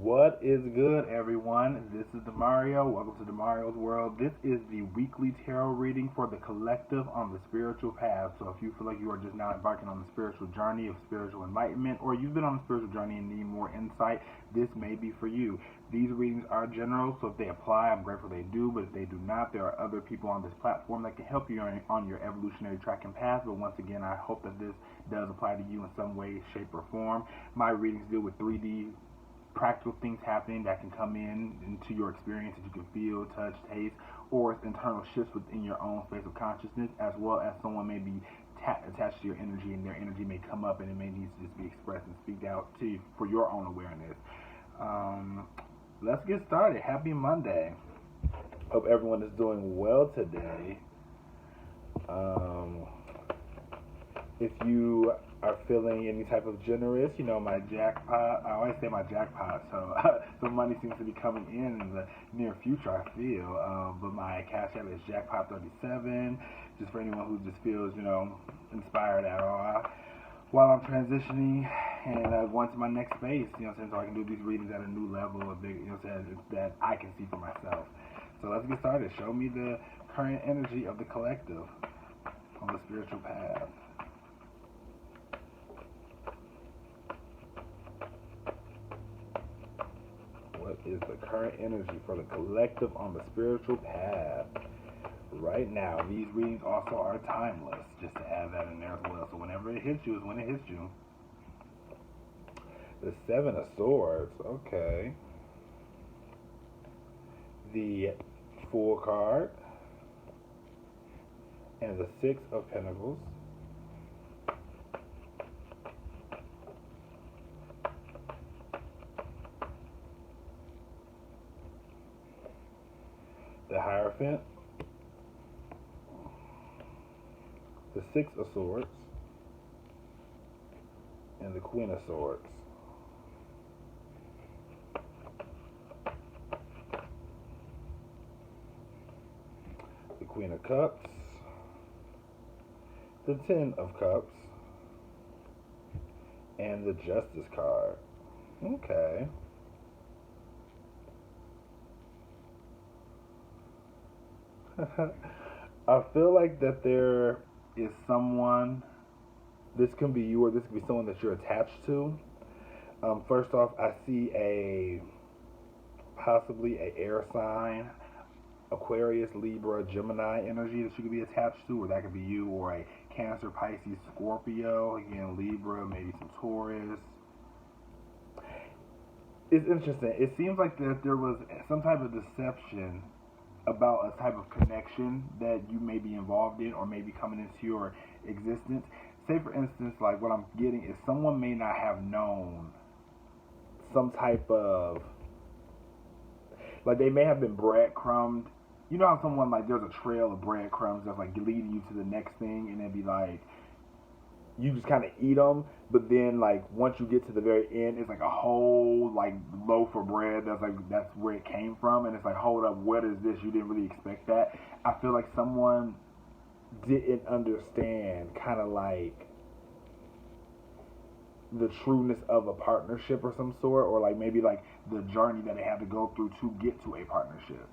What is good, everyone? This is Demario. Welcome to Demario's World. This is the weekly tarot reading for the collective on the spiritual path. So, if you feel like you are just now embarking on the spiritual journey of spiritual enlightenment, or you've been on a spiritual journey and need more insight, this may be for you. These readings are general, so if they apply, I'm grateful they do. But if they do not, there are other people on this platform that can help you on your evolutionary track and path. But once again, I hope that this does apply to you in some way, shape, or form. My readings deal with 3D practical things happening that can come into your experience that you can feel, touch, taste, or it's internal shifts within your own space of consciousness, as well as someone may be attached to your energy, and their energy may come up and it may need to just be expressed and speak out to you for your own awareness. Let's get started. Happy Monday. Hope everyone is doing well today. If you are feeling any type of generous, my jackpot, I always say my jackpot, so some money seems to be coming in the near future, I feel. But my cash app is jackpot37, just for anyone who just feels, inspired at all. While I'm transitioning and going to my next phase, so I can do these readings at a new level, that I can see for myself. So let's get started. Show me the current energy of the collective on the spiritual path. What is the current energy for the collective on the spiritual path right now? These readings also are timeless, just to add that in there as well. So whenever it hits you is when it hits you. The Seven of Swords, okay. The Fool card and the Six of Pentacles. The Hierophant, the Six of Swords, and the Queen of Swords. The Queen of Cups, the Ten of Cups, and the Justice card. Okay. I feel like that there is someone, this can be you or this can be someone that you're attached to. First off, I see possibly a air sign, Aquarius, Libra, Gemini energy that you could be attached to, or that could be you, or a Cancer, Pisces, Scorpio, again, Libra, maybe some Taurus. It's interesting. It seems like that there was some type of deception about a type of connection that you may be involved in or may be coming into your existence. Say, for instance, like what I'm getting is someone may not have known some type of, like they may have been breadcrumbed. You know how someone, like, there's a trail of breadcrumbs that's like leading you to the next thing, and it'd be like, you just kind of eat them, but then like once you get to the very end, it's like a whole like loaf of bread that's where it came from, and it's like, hold up, what is this? You didn't really expect that. I feel like someone didn't understand kind of like the trueness of a partnership or some sort, or like maybe like the journey that they had to go through to get to a partnership.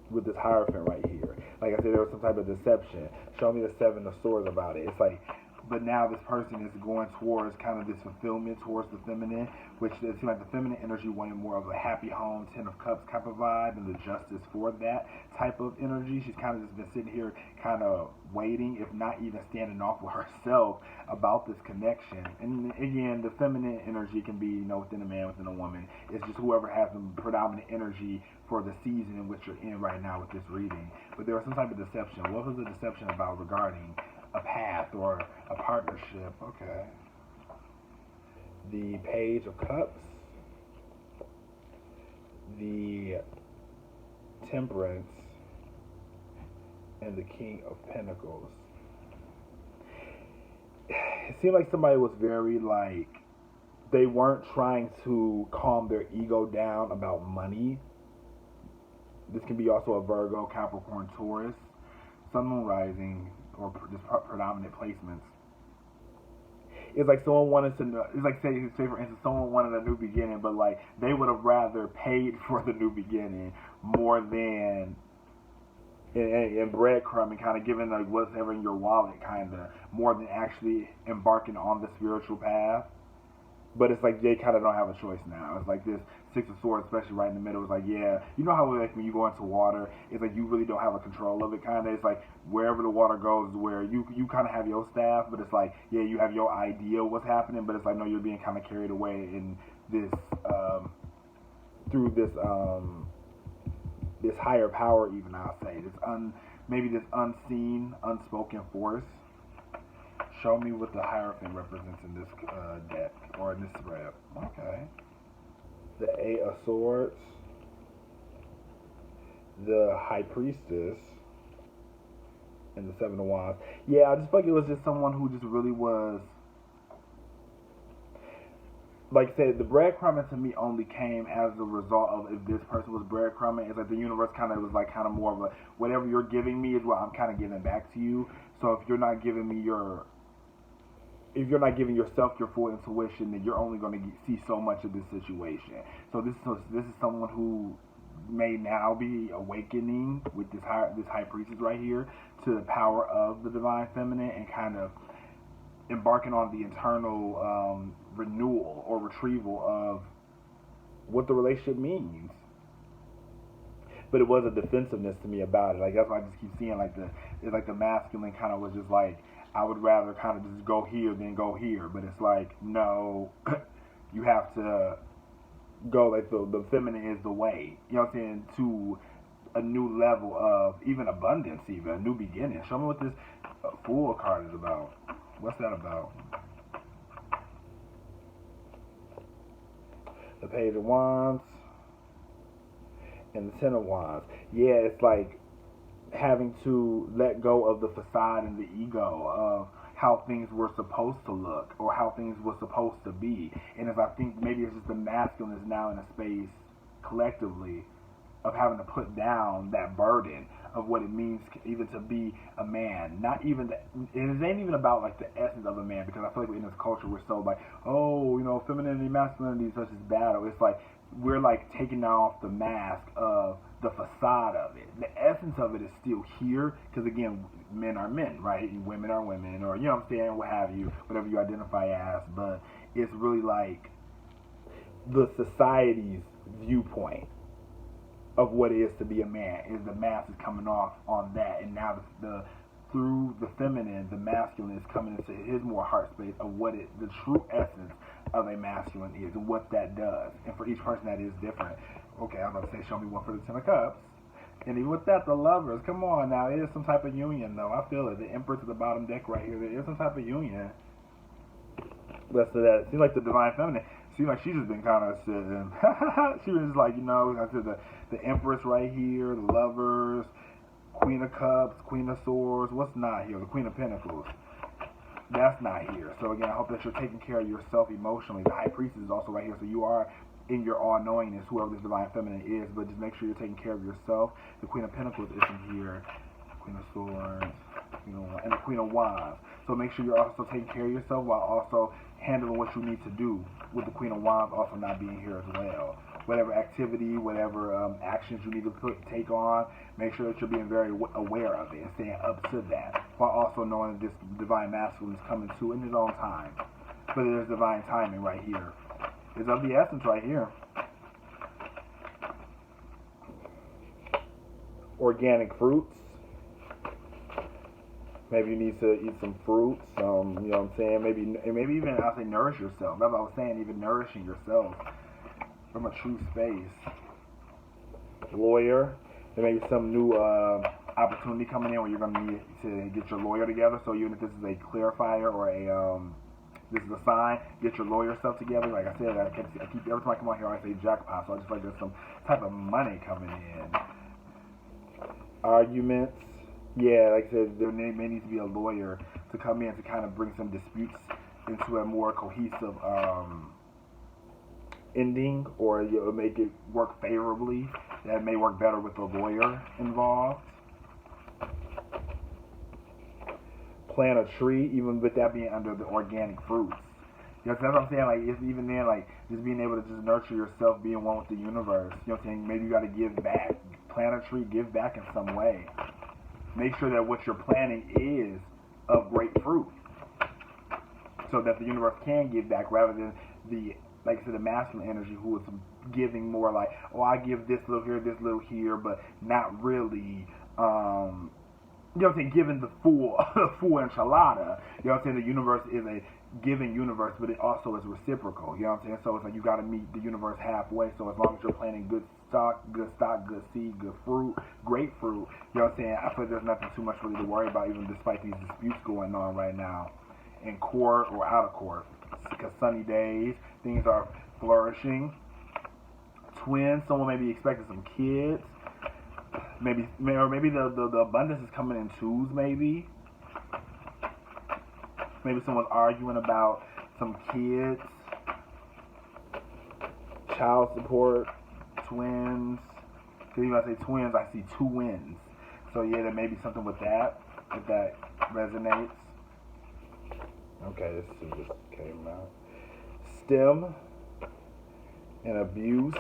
With this Hierophant right here, like I said, there was some type of deception. Show me the Seven of Swords about it. It's like, but now this person is going towards kind of this fulfillment towards the feminine, which it seems like the feminine energy wanted more of a happy home, Ten of Cups type of vibe, and the Justice for that type of energy. She's kind of just been sitting here kind of waiting, if not even standing off with herself about this connection. And again, the feminine energy can be, within a man, within a woman. It's just whoever has the predominant energy for the season in which you're in right now with this reading. But there was some type of deception. What was the deception about regarding a path or a partnership? Okay. The Page of Cups, the Temperance, and the King of Pentacles. It seemed like somebody was very like, they weren't trying to calm their ego down about money. This can be also a Virgo, Capricorn, Taurus, Sun, Moon, Rising, or just predominant placements. it's like someone wanted to know. It's like say for instance, someone wanted a new beginning, but like they would have rather paid for the new beginning more than and breadcrumb and kind of giving like whatever in your wallet, kind of more than actually embarking on the spiritual path. But it's like they kind of don't have a choice now. It's like this Six of Swords, especially right in the middle. It's like, yeah, you know how like when you go into water, it's like you really don't have a control of it. Kind of, it's like wherever the water goes, is where you kind of have your staff, but it's like, yeah, you have your idea of what's happening, but it's like no, you're being kind of carried away in this through this higher power. Even I'll say maybe this unseen, unspoken force. Show me what the Hierophant represents in this deck, or in this spread. Okay. The Eight of Swords, the High Priestess, and the Seven of Wands. Yeah, I just feel like it was just someone who just really was, like I said, the breadcrumbing to me only came as a result of if this person was breadcrumbing. It's like the universe kind of was like kind of more of a, whatever you're giving me is what I'm kind of giving back to you. So if you're not giving me if you're not giving yourself your full intuition, then you're only going to see so much of this situation. So this is someone who may now be awakening with this high priestess right here to the power of the divine feminine and kind of embarking on the internal renewal or retrieval of what the relationship means. But it was a defensiveness to me about it. Like that's why I just keep seeing like the masculine kind of was just like, I would rather kind of just go here than go here. But it's like, no, you have to go, like the feminine is the way. You know what I'm saying? To a new level of even abundance, even a new beginning. Show me what this Fool card is about. What's that about? The Page of Wands and the Ten of Wands. Yeah, it's like having to let go of the facade and the ego of how things were supposed to look or how things were supposed to be. And if I think maybe it's just the masculine is now in a space collectively of having to put down that burden of what it means even to be a man. Not even the, it ain't even about like the essence of a man, because I feel like in this culture we're so like, oh, you know, femininity, masculinity is such as battle. It's like we're like taking off the mask of the facade of it. The essence of it is still here, because again, men are men, right? And women are women, or you know what I'm saying, what have you, whatever you identify as. But it's really like the society's viewpoint of what it is to be a man is the mask is coming off on that, and now the through the feminine, the masculine is coming into his more heart space of what it, the true essence of a masculine is and what that does. And for each person that is different. Okay, I'm about to say, show me one for the Ten of Cups. And even with that, the Lovers. Come on now, it is some type of union though. I feel it. The Empress at the bottom deck right here. There is some type of union. Rest of that, seems like the Divine Feminine. Seems like she's just been kind of sitting. She was just like, you know, I said the Empress right here, the Lovers, Queen of Cups, Queen of Swords. What's not here? The Queen of Pentacles. That's not here. So again, I hope that you're taking care of yourself emotionally. The High Priestess is also right here. So you are in your all-knowingness, whoever this Divine Feminine is, but just make sure you're taking care of yourself. The Queen of Pentacles isn't here. Queen of Swords, and the Queen of Wands. So make sure you're also taking care of yourself while also handling what you need to do with the Queen of Wands also not being here as well. Whatever activity, whatever actions you need to take on, make sure that you're being very aware of it and staying up to that, while also knowing that this Divine Masculine is coming to in his own time. But there's divine timing right here. It's of the essence right here. Organic fruits. Maybe you need to eat some fruits, you know what I'm saying? Maybe even, I'll say, nourish yourself. That's what I was saying, even nourishing yourself from a true space. Lawyer. There may be some new opportunity coming in where you're going to need to get your lawyer together. So even if this is a clarifier or this is a sign, get your lawyer stuff together. Like I said, I keep every time I come on here, I say jackpot. So I just feel like there's some type of money coming in. Arguments. Yeah, like I said, there may need to be a lawyer to come in to kind of bring some disputes into a more cohesive ending, or make it work favorably. That may work better with a lawyer involved. plant a tree, even with that being under the organic fruits. You know, that's what I'm saying. Like, it's even then, like, just being able to just nurture yourself, being one with the universe. You know what I'm saying? Maybe you got to give back. Plant a tree, give back in some way. Make sure that what you're planting is of great fruit, so that the universe can give back, rather than the, like I said, the masculine energy, who is giving more like, oh, I give this little here, but not really. You know what I'm saying, giving the full full enchilada. You know what I'm saying? The universe is a giving universe, but it also is reciprocal. You know what I'm saying? So it's like you got to meet the universe halfway. So as long as you're planting good stock, good seed, good fruit, great fruit, you know what I'm saying? I feel like there's nothing too much really to worry about, even despite these disputes going on right now, in court or out of court. Because sunny days, things are flourishing. Twins, someone may be expecting some kids. Maybe the abundance is coming in twos. Maybe someone's arguing about some kids, child support, twins. Because when I say twins, I see two wins. So yeah, there may be something with that, if that resonates. Okay, this just came out. STEM and abuse.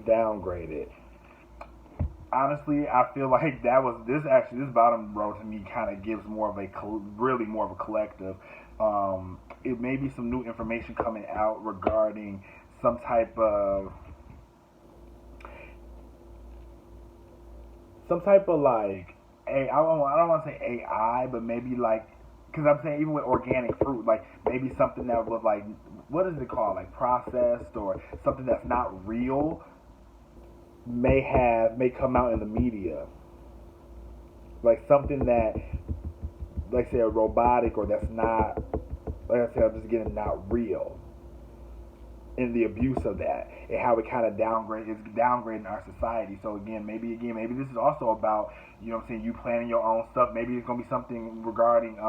Downgraded. Honestly, I feel like this bottom row to me kind of gives really more of a collective. It may be some new information coming out regarding some type of like, I don't want to say AI, but maybe like, because I'm saying even with organic fruit, like maybe something that was like, what is it called, like processed, or something that's not real, may come out in the media, like something that, like say a robotic, or that's not, like I said, I'm just getting not real, and the abuse of that, and how it kind of downgrading our society. So maybe this is also about, you know what I'm saying, you planning your own stuff. Maybe it's gonna be something regarding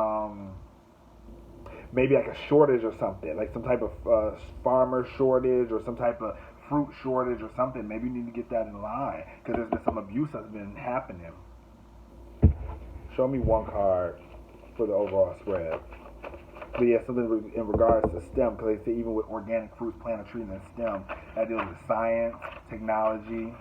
maybe like a shortage or something, like some type of farmer shortage, or some type of fruit shortage or something. Maybe you need to get that in line, because there's been some abuse that's been happening. Show me one card for the overall spread. But yeah, something in regards to STEM, because they say even with organic fruits, plant a tree, and STEM, that deals with science, technology,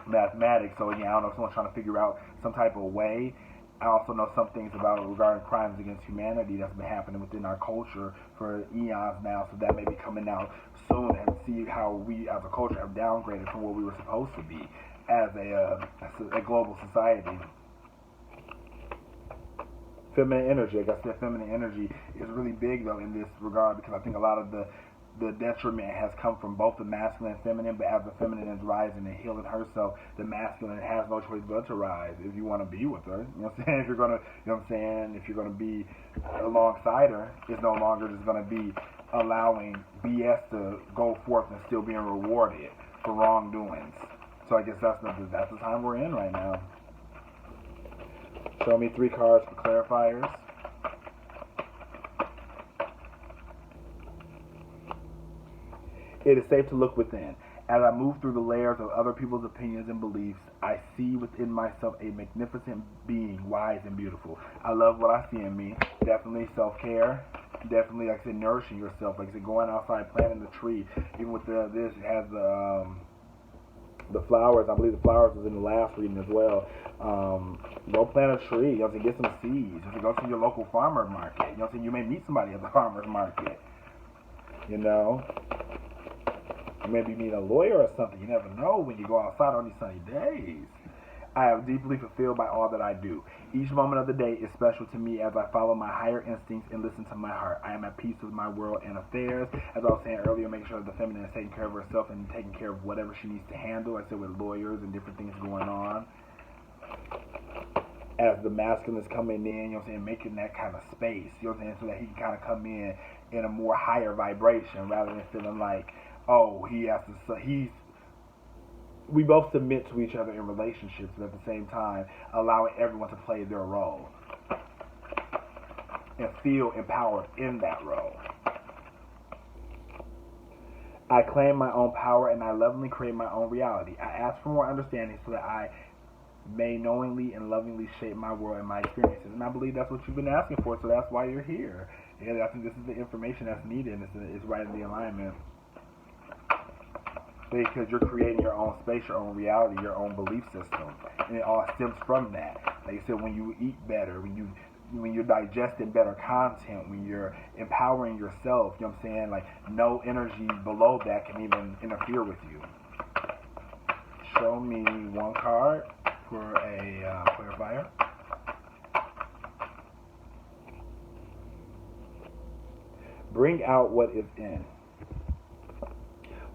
mathematics. So again, I don't know if someone's trying to figure out some type of way. I also know some things regarding crimes against humanity that's been happening within our culture for eons now, so that may be coming out soon, and see how we as a culture have downgraded from what we were supposed to be as a global society. Feminine energy, like I said, feminine energy is really big though in this regard, because I think a lot of the detriment has come from both the masculine and feminine, but as the feminine is rising and healing herself, the masculine has no choice but to rise if you want to be with her. You know what I'm saying? If you're gonna, you know what I'm saying, if you're gonna be alongside her, it's no longer just gonna be allowing BS to go forth and still being rewarded for wrongdoings. So I guess that's the time we're in right now. Show me 3 cards for clarifiers. It is safe to look within. As I move through the layers of other people's opinions and beliefs, I see within myself a magnificent being, wise and beautiful. I love what I see in me. Definitely self-care. Definitely, like I said, nourishing yourself. Like I said, going outside, planting the tree. Even with this, it has the flowers. I believe the flowers was in the last reading as well. Go plant a tree. You have to get some seeds. You have to go to your local farmer's market. You know what I'm saying? You may meet somebody at the farmer's market. You know, you maybe meet a lawyer or something. You never know when you go outside on these sunny days. I am deeply fulfilled by all that I do. Each moment of the day is special to me as I follow my higher instincts and listen to my heart. I am at peace with my world and affairs. As I was saying earlier, make sure the feminine is taking care of herself and taking care of whatever she needs to handle. I said with lawyers and different things going on. As the masculine is coming in, you know what I'm saying, making that kind of space, you know what I'm saying, so that he can kind of come in a more higher vibration, rather than feeling like, oh, we both submit to each other in relationships, but at the same time allowing everyone to play their role and feel empowered in that role. I claim my own power and I lovingly create my own reality. I ask for more understanding so that I may knowingly and lovingly shape my world and my experiences. And I believe that's what you've been asking for, so that's why you're here. And I think this is the information that's needed, and it's right in the alignment. Because you're creating your own space, your own reality, your own belief system, and it all stems from that. Like you said, when you eat better, when you're digesting better content, when you're empowering yourself, you know what I'm saying? Like no energy below that can even interfere with you. Show me one card for a clarifier. Bring out what is in.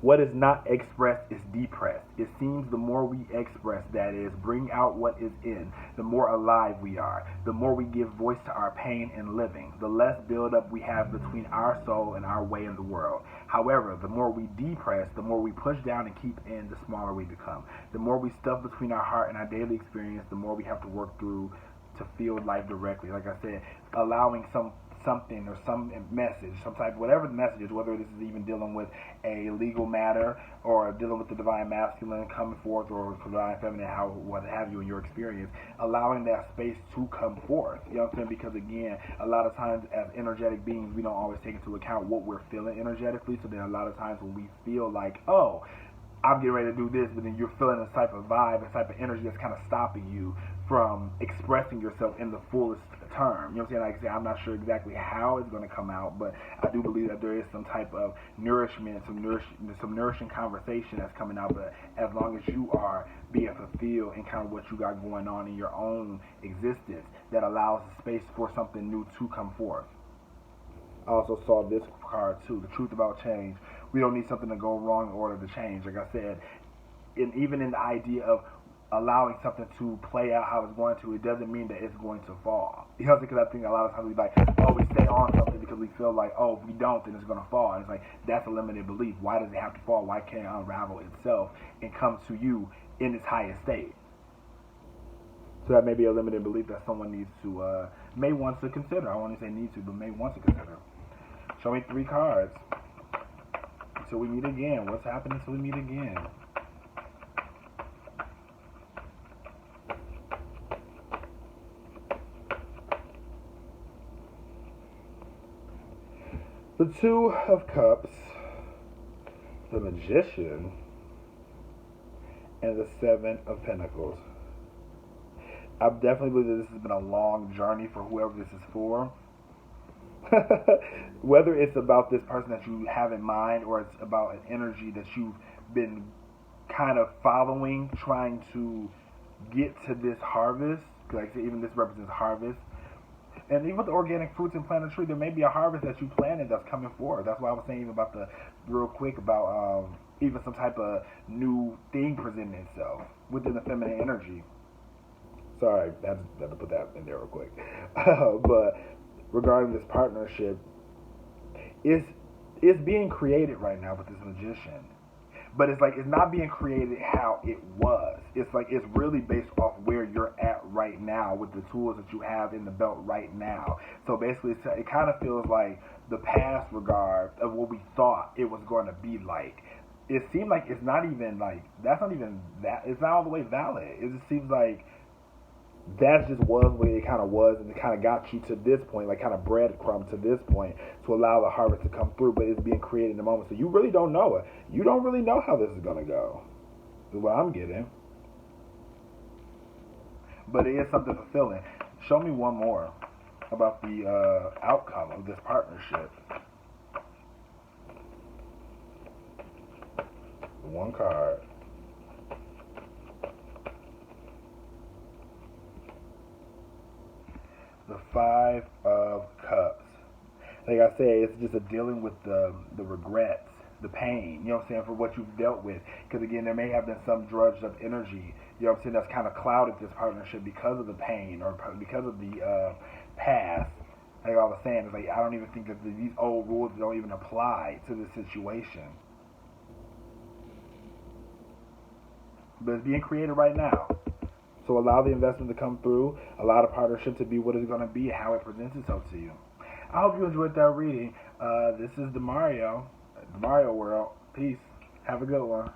What is not expressed is depressed. It seems the more we express, that is, bring out what is in, the more alive we are, the more we give voice to our pain and living, the less buildup we have between our soul and our way in the world. However, the more we depress, the more we push down and keep in, the smaller we become. The more we stuff between our heart and our daily experience, the more we have to work through to feel life directly. Like I said, allowing something or some message, some type, whatever the message is, whether this is even dealing with a legal matter or dealing with the divine masculine coming forth or divine feminine, how what have you in your experience, allowing that space to come forth. You know what I'm saying? Because again, a lot of times as energetic beings, we don't always take into account what we're feeling energetically. So then a lot of times when we feel like, oh, I'm getting ready to do this, but then you're feeling a type of vibe, a type of energy that's kind of stopping you from expressing yourself in the fullest term. You know what I'm saying? Like I say, I'm not sure exactly how it's going to come out, but I do believe that there is some type of nourishment, some nourishing conversation that's coming out. But as long as you are being fulfilled in kind of what you got going on in your own existence, that allows space for something new to come forth. I also saw this card too, the truth about change. We don't need something to go wrong in order to change. Like I said, even in the idea of allowing something to play out how it's going to, it doesn't mean that it's going to fall. You know, because I think a lot of times we like, oh, we stay on something because we feel like, oh, if we don't, then it's going to fall. And it's like, that's a limited belief. Why does it have to fall? Why can't it unravel itself and come to you in its highest state? So that may be a limited belief that someone needs to, may want to consider. I want to say need to, but may want to consider. Show me 3 cards. Until we meet again. What's happening until we meet again? The 2 of Cups, the Magician, and the 7 of Pentacles. I definitely believe that this has been a long journey for whoever this is for. Whether it's about this person that you have in mind or it's about an energy that you've been kind of following, trying to get to this harvest, because like I said, even this represents harvest. And even with the organic fruits and plant a tree, there may be a harvest that you planted that's coming forward. That's why I was saying even about real quick about even some type of new thing presenting itself within the feminine energy. Sorry, I had to put that in there real quick. But regarding this partnership, it's being created right now with this magician. But it's like it's not being created how it was. It's like it's really based off where you're at right now with the tools that you have in the belt right now. So basically, it kind of feels like the past regard of what we thought it was going to be like. It seemed like it's not even like that's not even that. It's not all the way valid. It just seems like that just was what it kind of was, and it kind of got you to this point, like kind of breadcrumb to this point to allow the harvest to come through, but it's being created in the moment. So you really don't know it. You don't really know how this is going to go. Is what I'm getting. But it is something fulfilling. Show me one more about the outcome of this partnership. One card. The 5 of Cups. Like I said, it's just a dealing with the regrets, the pain, you know what I'm saying, for what you've dealt with. Because again, there may have been some drudged up energy, you know what I'm saying, that's kind of clouded this partnership because of the pain or because of the past. Like I was saying, it's like I don't even think that these old rules don't even apply to this situation. But it's being created right now. So allow the investment to come through, allow the partnership to be what it's going to be, how it presents itself to you. I hope you enjoyed that reading. This is Demario, Demario World. Peace. Have a good one.